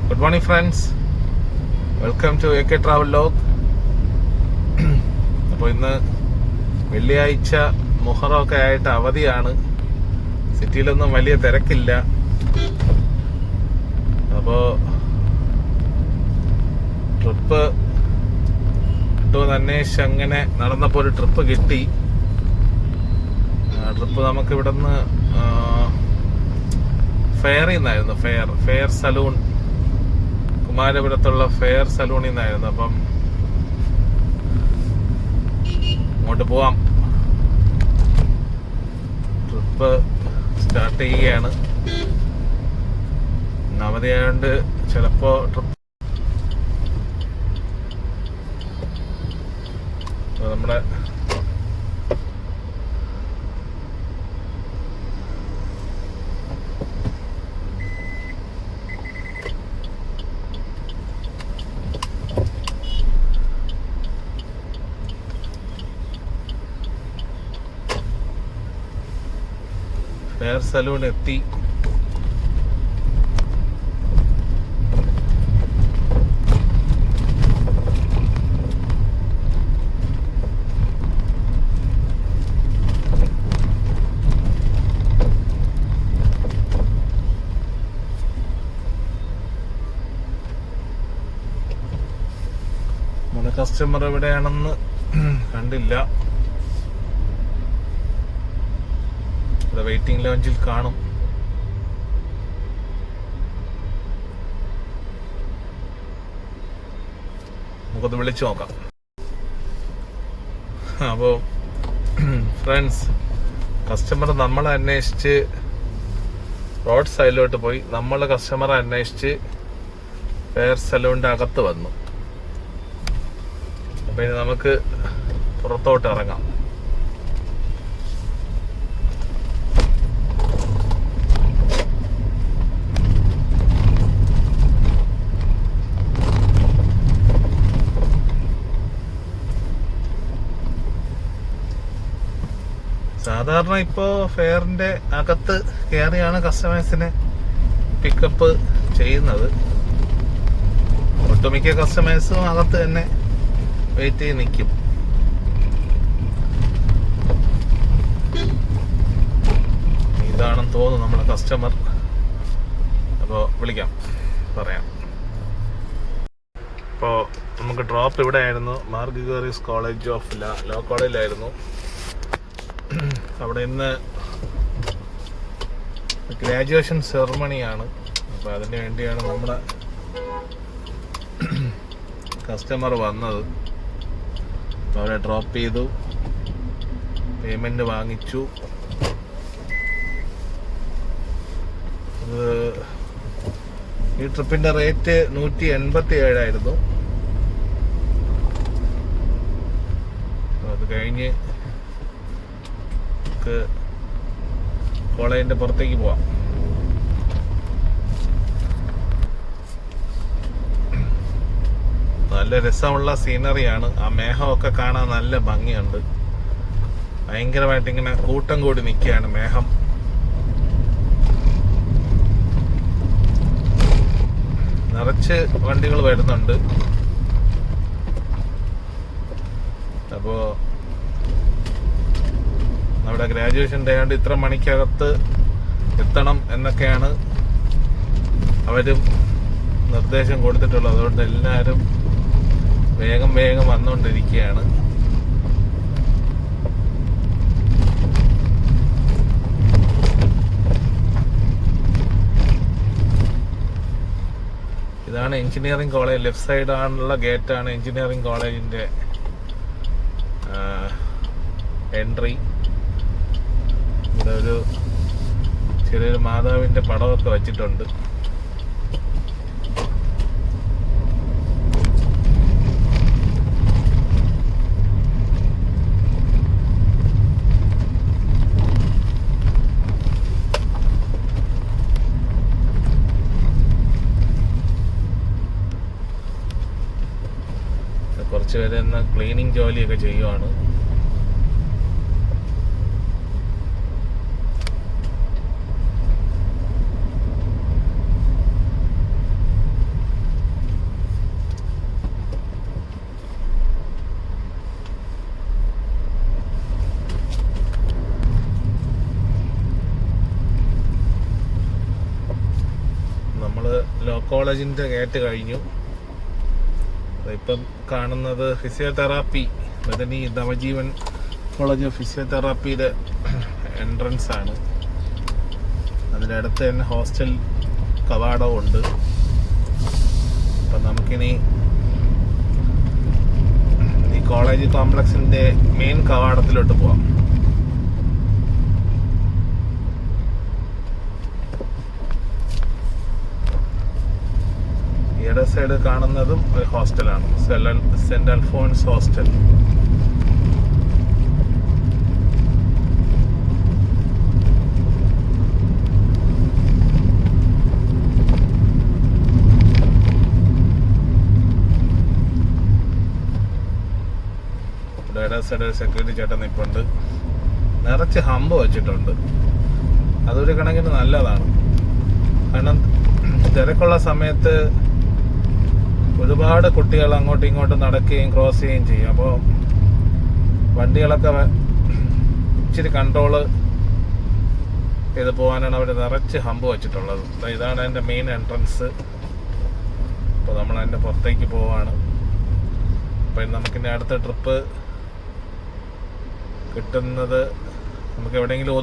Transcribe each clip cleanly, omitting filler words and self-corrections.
Good morning friends, welcome to AK travel log. അപ്പോൾ ഇന്ന് വെള്ളിയാഴ്ച മുഹറമൊക്കെ ആയിട്ട് അവധിയാണ്. സിറ്റിയിലൊന്നും വലിയ തിരക്കില്ല. അപ്പോൾ ട്രിപ്പ് കിട്ടുമെന്ന് അന്വേഷിച്ച് അങ്ങനെ നടന്നപ്പോൾ ഒരു ട്രിപ്പ് കിട്ടി. ട്രിപ്പ് നമുക്ക് ഇവിടെ നിന്ന് ഫെയറിൽ നിന്നായിരുന്നു. ഫെയർ സലൂൺ, കുമാരപുരത്തുള്ള ഫെയർ സലൂണിൽ നിന്നായിരുന്നു. അപ്പം അങ്ങോട്ട് പോവാം. ട്രിപ്പ് സ്റ്റാർട്ട് ചെയ്യുകയാണ്. അവധിയായതുകൊണ്ട് ചിലപ്പോൾ ട്രിപ്പ് നമ്മുടെ ഫെയർ സലൂൺ എത്തി. നമ്മുടെ കസ്റ്റമർ എവിടെയാണെന്ന് കണ്ടില്ല. വെയിറ്റിംഗ് ലോഞ്ചിൽ കാണും. നമുക്കൊന്ന് വിളിച്ചു നോക്കാം. അപ്പോൾ ഫ്രണ്ട്സ്, കസ്റ്റമർ നമ്മളെ അന്വേഷിച്ച് റോഡ് സൈഡിലോട്ട് പോയി. നമ്മൾ കസ്റ്റമറെ അന്വേഷിച്ച് ഫെയർ സലൂണിന്റെ അകത്ത് വന്നു. അപ്പൊ ഇനി നമുക്ക് പുറത്തോട്ട് ഇറങ്ങാം. സാധാരണ ഇപ്പോൾ ഫെയറിന്റെ അകത്ത് കയറിയാണ് കസ്റ്റമേഴ്സിനെ പിക്കപ്പ് ചെയ്യുന്നത്. ഒട്ടുമിക്ക കസ്റ്റമേഴ്സും അകത്ത് തന്നെ വെയിറ്റ് ചെയ്ത് നിൽക്കും. ഇതാണെന്ന് തോന്നുന്നു നമ്മുടെ കസ്റ്റമർ. അപ്പോൾ വിളിക്കാം, പറയാം. ഇപ്പോൾ നമുക്ക് ഡ്രോപ്പ് ഇവിടെ ആയിരുന്നു. Mar Gregorios college of law കോളേജിലായിരുന്നു. അവിടെ ഇന്ന് ഗ്രാജുവേഷൻ സെറമണിയാണ്. അപ്പോൾ അതിന് വേണ്ടിയാണ് നമ്മുടെ കസ്റ്റമർ വന്നത്. അവരെ ഡ്രോപ്പ് ചെയ്തു, പേയ്മെന്റ് വാങ്ങിച്ചു. ഈ ട്രിപ്പിന്റെ റേറ്റ് 187 ആയിരുന്നു. അത് കഴിഞ്ഞ് കോളേജിന്റെ പുറത്തേക്ക് പോവാം. നല്ല രസമുള്ള സീനറിയാണ്. ആ മേഘമൊക്കെ കാണാൻ നല്ല ഭംഗിയുണ്ട്. ഭയങ്കരമായിട്ട് ഇങ്ങനെ കൂട്ടം കൂടി നിൽക്കുകയാണ് മേഘം. നിറച്ച് വണ്ടികൾ വരുന്നുണ്ട്. അപ്പോ നമ്മുടെ ഗ്രാജുവേഷൻ ഡേ ആയതുകൊണ്ട് ഇത്ര മണിക്കകത്ത് എത്തണം എന്നൊക്കെയാണ് അവരും നിർദ്ദേശം കൊടുത്തിട്ടുള്ളത്. അതുകൊണ്ട് എല്ലാവരും വേഗം വേഗം വന്നുകൊണ്ടിരിക്കുകയാണ്. ഇതാണ് എഞ്ചിനീയറിംഗ് കോളേജ്. ലെഫ്റ്റ് സൈഡ് ആണുള്ള ഗേറ്റാണ് എഞ്ചിനീയറിംഗ് കോളേജിന്റെ എൻട്രി. ഇവിടെ ഒരു ചെറിയൊരു മാതാവിന്റെ പടമൊക്കെ വച്ചിട്ടുണ്ട്. കുറച്ചുപേര് ഇന്ന് ക്ലീനിങ് ജോലിയൊക്കെ ചെയ്യുവാണ്. ലോ കോളേജിൻ്റെ ഗേറ്റ് കഴിഞ്ഞു. ഇപ്പം കാണുന്നത് physiotherapy Bethany Navajeevan college of ഫിസിയോതെറാപ്പിയുടെ എൻട്രൻസ് ആണ്. അതിനടുത്ത് തന്നെ ഹോസ്റ്റൽ കവാടവും ഉണ്ട്. അപ്പം നമുക്കിനി ഈ കോളേജ് കോംപ്ലക്സിൻ്റെ മെയിൻ കവാടത്തിലോട്ട് പോവാം. ഇട സൈഡ് കാണുന്നതും ഒരു ഹോസ്റ്റലാണ്, സെന്റ് അൽഫോൺസ് ഹോസ്റ്റൽ. ഇട സൈഡ് സെക്യൂരിറ്റി ചേട്ടൻ നിൽപ്പുണ്ട്. നിറച്ച് ഹമ്പ് വെച്ചിട്ടുണ്ട്. അതൊരു കണക്കിന് നല്ലതാണ്. കാരണം തിരക്കുള്ള സമയത്ത് ഒരുപാട് കുട്ടികൾ അങ്ങോട്ടും ഇങ്ങോട്ടും നടക്കുകയും ക്രോസ് ചെയ്യുകയും ചെയ്യും. അപ്പോൾ വണ്ടികളൊക്കെ ഇച്ചിരി കൺട്രോള് ചെയ്ത് പോകാനാണ് അവർ നിറച്ച് ഹമ്പ് വെച്ചിട്ടുള്ളത്. ഇതാണ് അതിൻ്റെ മെയിൻ എൻട്രൻസ്. അപ്പോൾ നമ്മൾ അതിൻ്റെ പുറത്തേക്ക് പോവാണ്. അപ്പോൾ നമുക്കിനി അടുത്ത ട്രിപ്പ് കിട്ടുന്നത് നമുക്ക് എവിടെയെങ്കിലും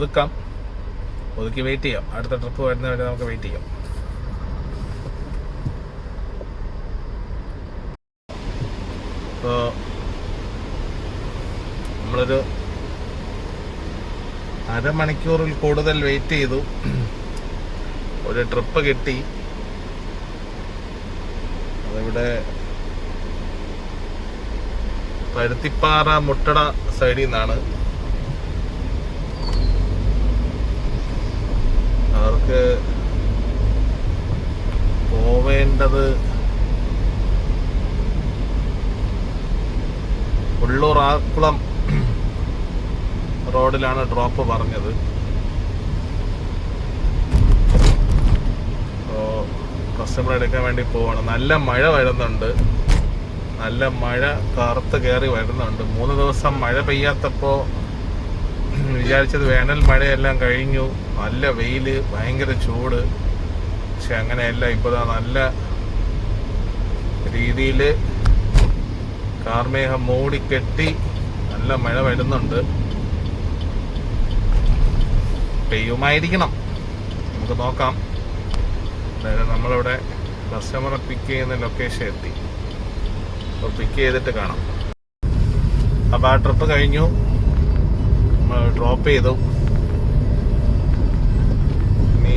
ഒതുക്കി വെയിറ്റ് ചെയ്യാം. അടുത്ത ട്രിപ്പ് വരുന്നവരെ നമുക്ക് വെയിറ്റ് ചെയ്യാം. അപ്പോൾ നമ്മളൊരു അരമണിക്കൂറിൽ കൂടുതൽ വെയിറ്റ് ചെയ്തു. ഒരു ട്രിപ്പ് കിട്ടി. അതിവിടെ പരുത്തിപ്പാറ മുട്ടട സൈഡിൽ നിന്നാണ്. അവർക്ക് പോവേണ്ടത് ഉള്ളൂർ ആക്കുളം റോഡിലാണ് ഡ്രോപ്പ് പറഞ്ഞത്. അപ്പോൾ കസ്റ്റമർ എടുക്കാൻ വേണ്ടി പോവാണ്. നല്ല മഴ വരുന്നുണ്ട്. നല്ല മഴ കറുത്ത് കയറി വരുന്നുണ്ട്. 3 ദിവസം മഴ പെയ്യാത്തപ്പോൾ വിചാരിച്ചത് വേനൽ മഴയെല്ലാം കഴിഞ്ഞു, നല്ല വെയിൽ, ഭയങ്കര ചൂട്. പക്ഷെ അങ്ങനെയല്ല. ഇപ്പോൾ നല്ല രീതിയിൽ കാർമേഘം മൂടിക്കെട്ടി നല്ല മഴ വരുന്നുണ്ട്. പെയ്യുമായിരിക്കണം, നമുക്ക് നോക്കാം. അതായത് നമ്മളിവിടെ കസ്റ്റമറെ പിക്ക് ചെയ്യുന്ന ലൊക്കേഷൻ എത്തി. അപ്പോൾ പിക്ക് ചെയ്തിട്ട് കാണാം. അപ്പോൾ ആ ട്രിപ്പ് കഴിഞ്ഞു, നമ്മൾ ഡ്രോപ്പ് ചെയ്തു. ഇനി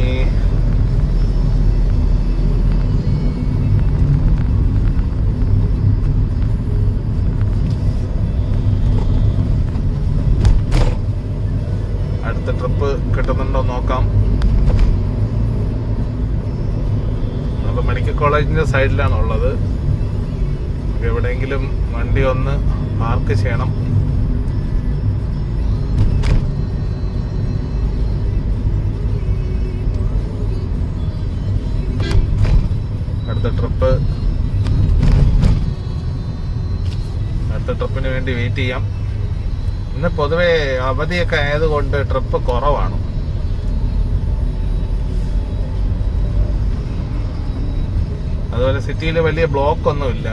അടുത്ത ട്രിപ്പ് കിട്ടുന്നുണ്ടോ നോക്കാം. അപ്പോൾ മെഡിക്കൽ കോളേജിൻ്റെ സൈഡിലാണ് ഉള്ളത്. എവിടെയെങ്കിലും വണ്ടി ഒന്ന് പാർക്ക് ചെയ്യണം. അടുത്ത ട്രിപ്പിന് വേണ്ടി വെയിറ്റ് ചെയ്യാം. ഇന്ന് പൊതുവെ അവധിയൊക്കെ ആയതുകൊണ്ട് ട്രിപ്പ് കുറവാണ്. അതുപോലെ സിറ്റിയിൽ വലിയ ബ്ലോക്ക് ഒന്നുമില്ല.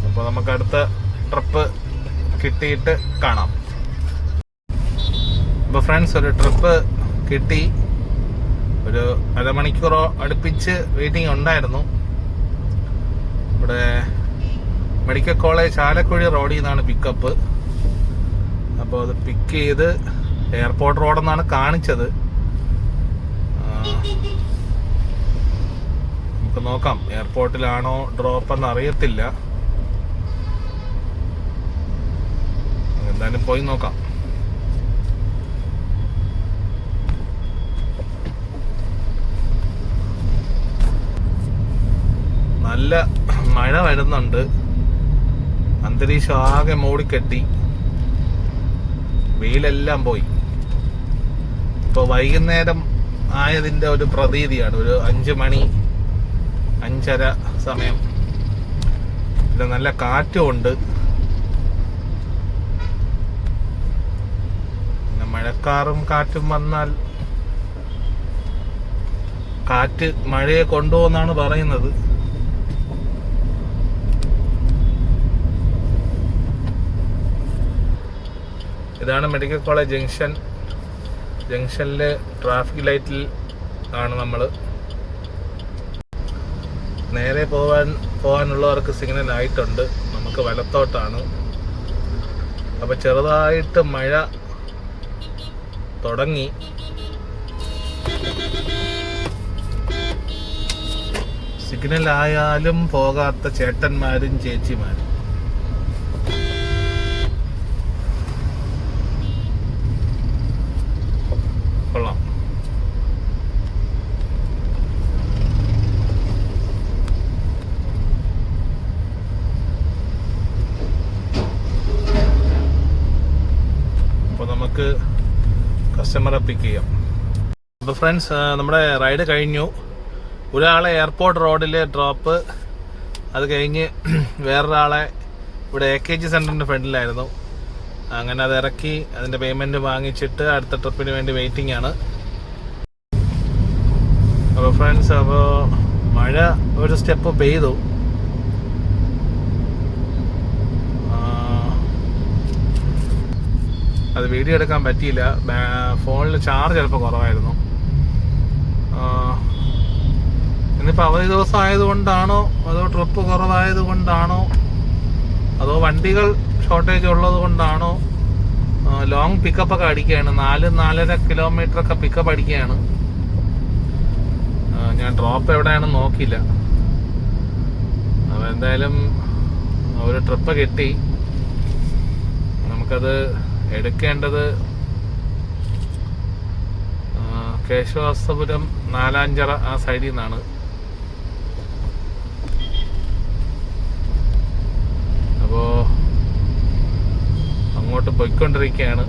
അപ്പോൾ നമുക്ക് അടുത്ത ട്രിപ്പ് കിട്ടിയിട്ട് കാണാം. അപ്പോൾ ഫ്രണ്ട്സ്, ഒരു ട്രിപ്പ് കിട്ടി. ഒരു അരമണിക്കൂറോ അടുപ്പിച്ച് വെയിറ്റിംഗ് ഉണ്ടായിരുന്നു. ഇവിടെ മെഡിക്കൽ കോളേജ് ചാലക്കുഴി റോഡിൽ നിന്നാണ് പിക്കപ്പ്. അപ്പോൾ അത് പിക്ക് ചെയ്ത് എയർപോർട്ട് റോഡെന്നാണ് കാണിച്ചത്. നമുക്ക് നോക്കാം എയർപോർട്ടിലാണോ ഡ്രോപ്പ് എന്ന് അറിയത്തില്ല. എന്തായാലും പോയി നോക്കാം. നല്ല മഴ വരുന്നുണ്ട്. അന്തരീക്ഷം ആകെ മൂടിക്കെട്ടി, വെയിലെല്ലാം പോയി. ഇപ്പോൾ വൈകുന്നേരം ആയതിൻ്റെ ഒരു പ്രതീതിയാണ്. ഒരു 5 മണി 5:30 സമയം. പിന്നെ നല്ല കാറ്റുമുണ്ട്. മഴക്കാറും കാറ്റും വന്നാൽ കാറ്റ് മഴയെ കൊണ്ടുപോകുന്നാണ് പറയുന്നത്. ഇതാണ് മെഡിക്കൽ കോളേജ് ജംഗ്ഷൻ. ജംഗ്ഷനിലെ ട്രാഫിക് ലൈറ്റിൽ ആണ് നമ്മൾ. നേരെ പോകാനുള്ളവർക്ക് സിഗ്നൽ ആയിട്ടുണ്ട്. നമുക്ക് വലത്തോട്ടാണ്. അപ്പോൾ ചെറുതായിട്ട് മഴ തുടങ്ങി. സിഗ്നൽ ആയാലും പോകാത്ത ചേട്ടന്മാരും ചേച്ചിമാരും. കൊള്ളാം. അപ്പോൾ നമുക്ക് കസ്റ്റമറെ പിക്ക് ചെയ്യാം. അപ്പോൾ ഫ്രണ്ട്സ്, നമ്മുടെ റൈഡ് കഴിഞ്ഞു. ഒരാളെ എയർപോർട്ട് റോഡിൽ ഡ്രോപ്പ്, അത് കഴിഞ്ഞ് വേറൊരാളെ ഇവിടെ AKG സെൻറ്ററിൻ്റെ ഫ്രണ്ടിലായിരുന്നു. അങ്ങനെ അത് ഇറക്കി അതിൻ്റെ പേയ്മെൻറ്റ് വാങ്ങിച്ചിട്ട് അടുത്ത ട്രിപ്പിന് വേണ്ടി വെയിറ്റിംഗ് ആണ്. അപ്പോൾ ഫ്രണ്ട്സ്, അപ്പോൾ മഴ ഒരു സ്റ്റെപ്പ് പെയ്തു. അത് വീഡിയോ എടുക്കാൻ പറ്റിയില്ല. ഫോണിൽ ചാർജ് ചിലപ്പോൾ കുറവായിരുന്നു. ഇന്നിപ്പോൾ അവധി ദിവസം ആയതുകൊണ്ടാണോ അതോ ട്രിപ്പ് കുറവായത് കൊണ്ടാണോ അതോ വണ്ടികൾ ഷോർട്ടേജ് ഉള്ളത് കൊണ്ടാണോ ലോങ് പിക്കപ്പൊക്കെ അടിക്കുകയാണ്. 4-4.5 കിലോമീറ്ററൊക്കെ പിക്കപ്പ് അടിക്കുകയാണ്. ഞാൻ ഡ്രോപ്പ് എവിടെയാണെന്ന് നോക്കിയില്ല. അപ്പോൾ എന്തായാലും ഒരു ട്രിപ്പ് കിട്ടി. നമുക്കത് എടുക്കേണ്ടത് കേശവാസപുരം, നാലാഞ്ചിറ ആ സൈഡിൽ നിന്നാണ്. അപ്പോൾ അങ്ങോട്ട് പോയിക്കൊണ്ടിരിക്കുകയാണ്.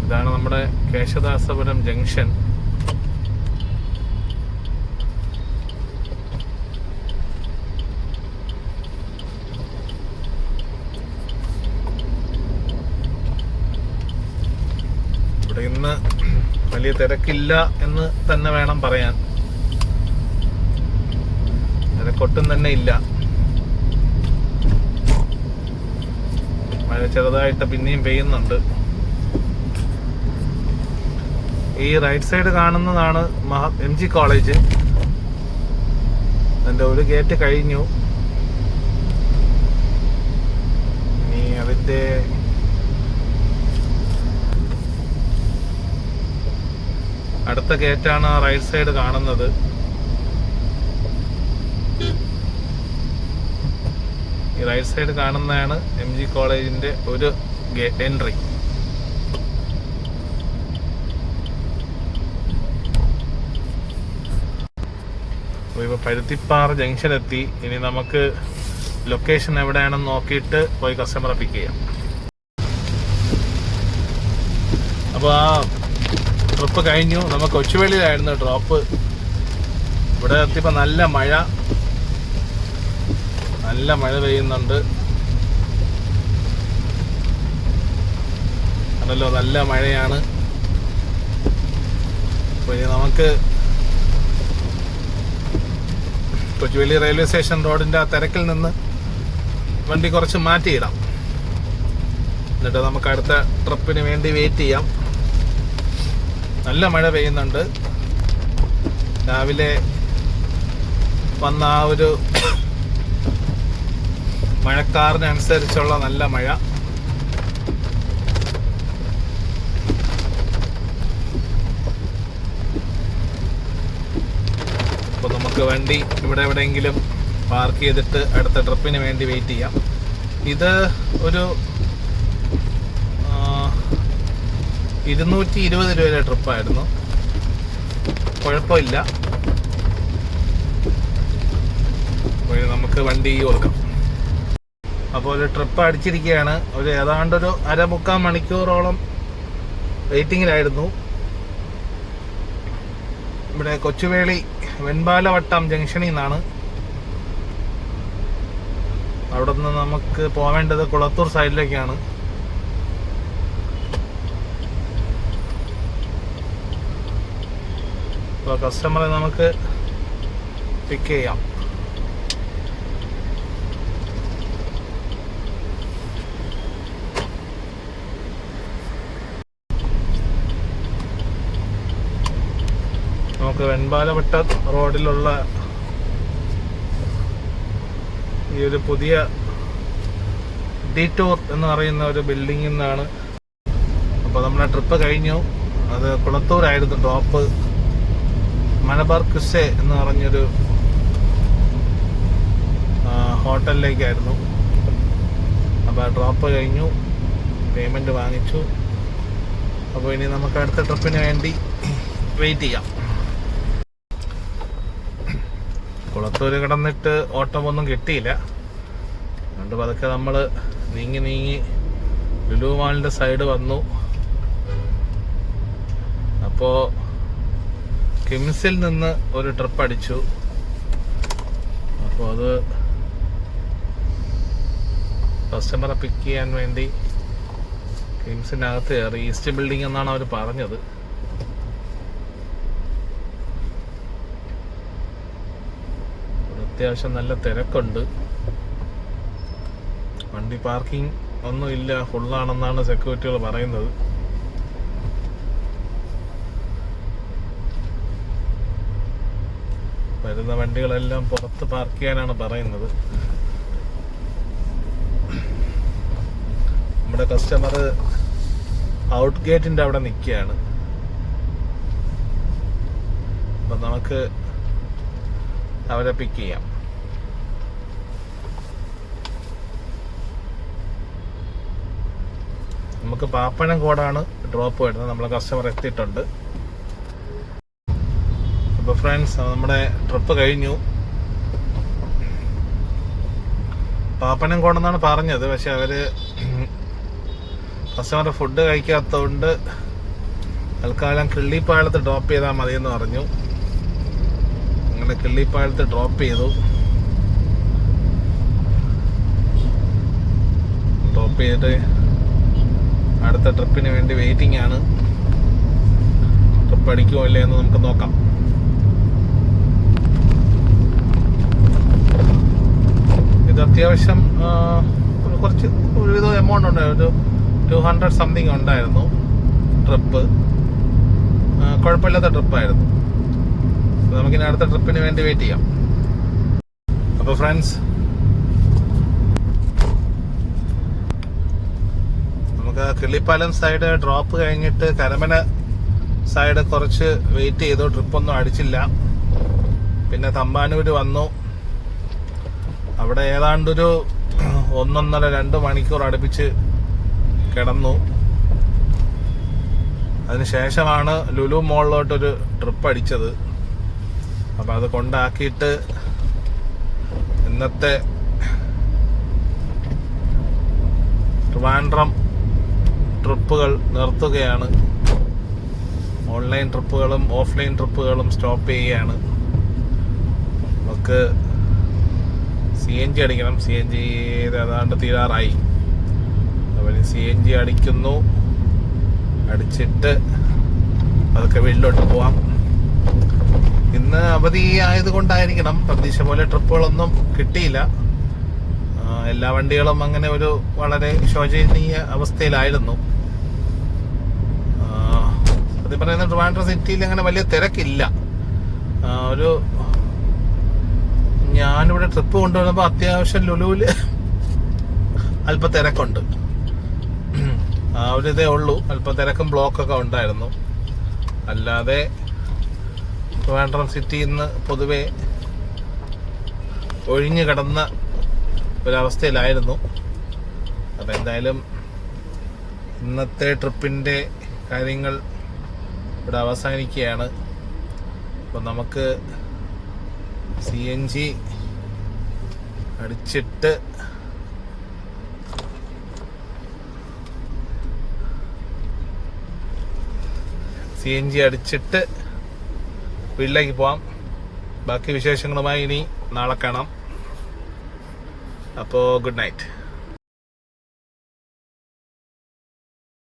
ഇതാണ് നമ്മുടെ കേശവദാസപുരം ജംഗ്ഷൻ. ഇവിടെ ഇന്ന് വലിയ തിരക്കില്ല എന്ന് തന്നെ വേണം പറയാൻ. തിരക്കൊട്ടും തന്നെ ഇല്ല. മഴ ചെറുതായിട്ട് പിന്നെയും പെയ്യുന്നുണ്ട്. ഈ റൈറ്റ് സൈഡ് കാണുന്നതാണ് MG കോളേജ്. അതിൻ്റെ ഒരു ഗേറ്റ് കഴിഞ്ഞു. ഇനി അതിൻ്റെ അടുത്ത ഗേറ്റാണ് ആ റൈറ്റ് സൈഡ് കാണുന്നത്. ഈ റൈറ്റ് സൈഡ് കാണുന്നതാണ് MG കോളേജിന്റെ ഒരു ഗേറ്റ് എൻട്രി. ഇപ്പോൾ പരുത്തിപ്പാറ ജംഗ്ഷൻ എത്തി. ഇനി നമുക്ക് ലൊക്കേഷൻ എവിടെയാണെന്ന് നോക്കിയിട്ട് പോയി കസ്റ്റമറെ പിക്ക് ചെയ്യാം. അപ്പോൾ ആ ട്രിപ്പ് കഴിഞ്ഞു. നമുക്ക് കൊച്ചുവേളിയിലായിരുന്നു ഡ്രോപ്പ്. ഇവിടെ എത്തിയപ്പോൾ നല്ല മഴ പെയ്യുന്നുണ്ട്. അതല്ലോ, നല്ല മഴയാണ്. അപ്പോൾ ഇനി നമുക്ക് കൊച്ചുവേളി റെയിൽവേ സ്റ്റേഷൻ റോഡിൻ്റെ ആ തിരക്കിൽ നിന്ന് വണ്ടി കുറച്ച് മാറ്റിയിടാം. എന്നിട്ട് നമുക്ക് അടുത്ത ട്രിപ്പിന് വേണ്ടി വെയിറ്റ് ചെയ്യാം. നല്ല മഴ പെയ്യുന്നുണ്ട്. രാവിലെ വന്ന ആ ഒരു മഴക്കാറിനനുസരിച്ചുള്ള നല്ല മഴ. അപ്പോൾ നമുക്ക് വണ്ടി ഇവിടെ എവിടെയെങ്കിലും പാർക്ക് ചെയ്തിട്ട് അടുത്ത ട്രിപ്പിന് വേണ്ടി വെയിറ്റ് ചെയ്യാം. ഇത് ഒരു 220 രൂപയുടെ ട്രിപ്പായിരുന്നു. കുഴപ്പമില്ല. നമുക്ക് വണ്ടി കൊടുക്കാം. അപ്പോൾ ഒരു ട്രിപ്പ് അടിച്ചിരിക്കുകയാണ്. ഏതാണ്ടൊരു 1/4-3 മണിക്കൂറോളം വെയിറ്റിങ്ങിലായിരുന്നു. ഇവിടെ കൊച്ചുവേളി വെൺപാലവട്ടം ജംഗ്ഷനിൽ നിന്നാണ്. അവിടെ നിന്ന് നമുക്ക് പോവേണ്ടത് കുളത്തൂർ സൈഡിലേക്കാണ്. അപ്പോൾ കസ്റ്റമറെ നമുക്ക് പിക്ക് ചെയ്യാം. നമുക്ക് വെൺപാലവട്ട റോഡിലുള്ള ഈ ഒരു പുതിയ ഡീറ്റൂർ എന്ന് പറയുന്ന ഒരു ബിൽഡിങ്ങിൽ നിന്നാണ്. അപ്പോൾ നമ്മുടെ ട്രിപ്പ് കഴിഞ്ഞു. അത് കുളത്തൂരായിരുന്നു ഡ്രോപ്പ്. മലബാർ ക്യുസെ എന്ന് പറഞ്ഞൊരു ഹോട്ടലിലേക്കായിരുന്നു. അപ്പോൾ ഡ്രോപ്പ് കഴിഞ്ഞു, പേയ്മെൻറ്റ് വാങ്ങിച്ചു. അപ്പോൾ ഇനി നമുക്ക് അടുത്ത ട്രിപ്പിന് വേണ്ടി വെയിറ്റ് ചെയ്യാം. കുളത്തൂർ കിടന്നിട്ട് ഓട്ടമൊന്നും കിട്ടിയില്ല. അതുകൊണ്ട് പതുക്കെ നമ്മൾ നീങ്ങി ലുലു മാളിൻ്റെ സൈഡ് വന്നു. അപ്പോൾ കിംസിൽ നിന്ന് ഒരു ട്രിപ്പ് അടിച്ചു. അപ്പോൾ അത് കസ്റ്റമറെ പിക്ക് ചെയ്യാൻ വേണ്ടി കിംസിനകത്ത് കയറി. ഈസ്റ്റ് ബിൽഡിംഗ് എന്നാണ് അവർ പറഞ്ഞത്. അത്യാവശ്യം നല്ല തിരക്കുണ്ട്. വണ്ടി പാർക്കിംഗ് ഒന്നുമില്ല, ഫുള്ളാണെന്നാണ് സെക്യൂരിറ്റികൾ പറയുന്നത്. വരുന്ന വണ്ടികളെല്ലാം പുറത്ത് പാർക്ക് ചെയ്യാനാണ് പറയുന്നത്. നമ്മുടെ കസ്റ്റമർ ഔട്ട് ഗേറ്റിൻ്റെ അവിടെ നിൽക്കുകയാണ്. അപ്പം നമുക്ക് അവരെ പിക്ക് ചെയ്യാം. നമുക്ക് പാപ്പനംകോടാണ് ഡ്രോപ്പ് വരുന്നത്. നമ്മളെ കസ്റ്റമർ എത്തിയിട്ടുണ്ട്. അപ്പോൾ ഫ്രണ്ട്സ്, നമ്മുടെ ട്രിപ്പ് കഴിഞ്ഞു. പാപ്പനംകോടെന്നാണ് പറഞ്ഞത്. പക്ഷെ അവർ കസ്റ്റമർ ഫുഡ് കഴിക്കാത്തതുകൊണ്ട് തൽക്കാലം കിള്ളിപ്പാലത്ത് ഡ്രോപ്പ് ചെയ്താൽ മതിയെന്ന് പറഞ്ഞു. അങ്ങനെ കിള്ളിപ്പാലത്ത് ഡ്രോപ്പ് ചെയ്തു. ഡ്രോപ്പ് ചെയ്തിട്ട് അടുത്ത ട്രിപ്പിന് വേണ്ടി വെയിറ്റിംഗ് ആണ്. ട്രിപ്പ് അടിക്കുമോ അല്ലേ എന്ന് നമുക്ക് നോക്കാം. ഇത് അത്യാവശ്യം കുറച്ച് ഒരുവിധം എമൗണ്ട് ഉണ്ടായിരുന്നു. ഒരു 200 സംതിങ് ഉണ്ടായിരുന്നു ട്രിപ്പ്. കുഴപ്പമില്ലാത്ത ട്രിപ്പായിരുന്നു. നമുക്കിനി അടുത്ത ട്രിപ്പിന് വേണ്ടി വെയിറ്റ് ചെയ്യാം. അപ്പോൾ ഫ്രണ്ട്സ്, നമുക്ക് കിള്ളിപ്പാലം സൈഡ് ഡ്രോപ്പ് കഴിഞ്ഞിട്ട് കരമന സൈഡ് കുറച്ച് വെയിറ്റ് ചെയ്തു. ട്രിപ്പൊന്നും അടിച്ചില്ല. പിന്നെ തമ്പാനൂർ വന്നു. അവിടെ ഏതാണ്ടൊരു 1.5-2 മണിക്കൂർ അടുപ്പിച്ച് കിടന്നു. അതിനുശേഷമാണ് ലുലു മോളിലോട്ടൊരു ട്രിപ്പ് അടിച്ചത്. അപ്പോൾ അത് കൊണ്ടാക്കിയിട്ട് ഇന്നത്തെ ട്രിവാൻഡ്രം ട്രിപ്പുകൾ നിർത്തുകയാണ്. ഓൺലൈൻ ട്രിപ്പുകളും ഓഫ്ലൈൻ ട്രിപ്പുകളും സ്റ്റോപ്പ് ചെയ്യുകയാണ്. നമുക്ക് CNG അടിക്കണം. CNG ഏതാണ്ട് തീരാറായി. അപ്പോൾ CNG അടിക്കുന്നു. അടിച്ചിട്ട് അതൊക്കെ വീട്ടിലോട്ട് പോവാം. ഇന്ന് അവധി ആയതുകൊണ്ടായിരിക്കണം പ്രതീക്ഷ പോലെ ട്രിപ്പുകളൊന്നും കിട്ടിയില്ല. എല്ലാ വണ്ടികളും അങ്ങനെ ഒരു വളരെ ശോചനീയ അവസ്ഥയിലായിരുന്നു. അത് പറയുന്ന ട്രിവാൻഡ്രം സിറ്റിയിൽ അങ്ങനെ വലിയ തിരക്കില്ല. ഞാനിവിടെ ട്രിപ്പ് കൊണ്ടുവന്നപ്പോൾ അത്യാവശ്യം ലുലുവിൽ അല്പ തിരക്കുണ്ട്. ആ ഒരു ഇതേ ഉള്ളൂ. അല്പം തിരക്കും ബ്ലോക്കൊക്കെ ഉണ്ടായിരുന്നു. അല്ലാതെ ട്രിവാൻഡ്രം സിറ്റിയിൽ നിന്ന് പൊതുവെ ഒഴിഞ്ഞു കിടന്ന ഒരവസ്ഥയിലായിരുന്നു. അപ്പോൾ എന്തായാലും ഇന്നത്തെ ട്രിപ്പിൻ്റെ കാര്യങ്ങൾ ഇവിടെ അവസാനിക്കുകയാണ്. അപ്പോൾ നമുക്ക് CNG അടിച്ചിട്ട് വീട്ടിലേക്ക് പോവാം. ബാക്കി വിശേഷങ്ങളുമായി ഇനി നാളെ കാണാം. അപ്പോൾ ഗുഡ് നൈറ്റ്.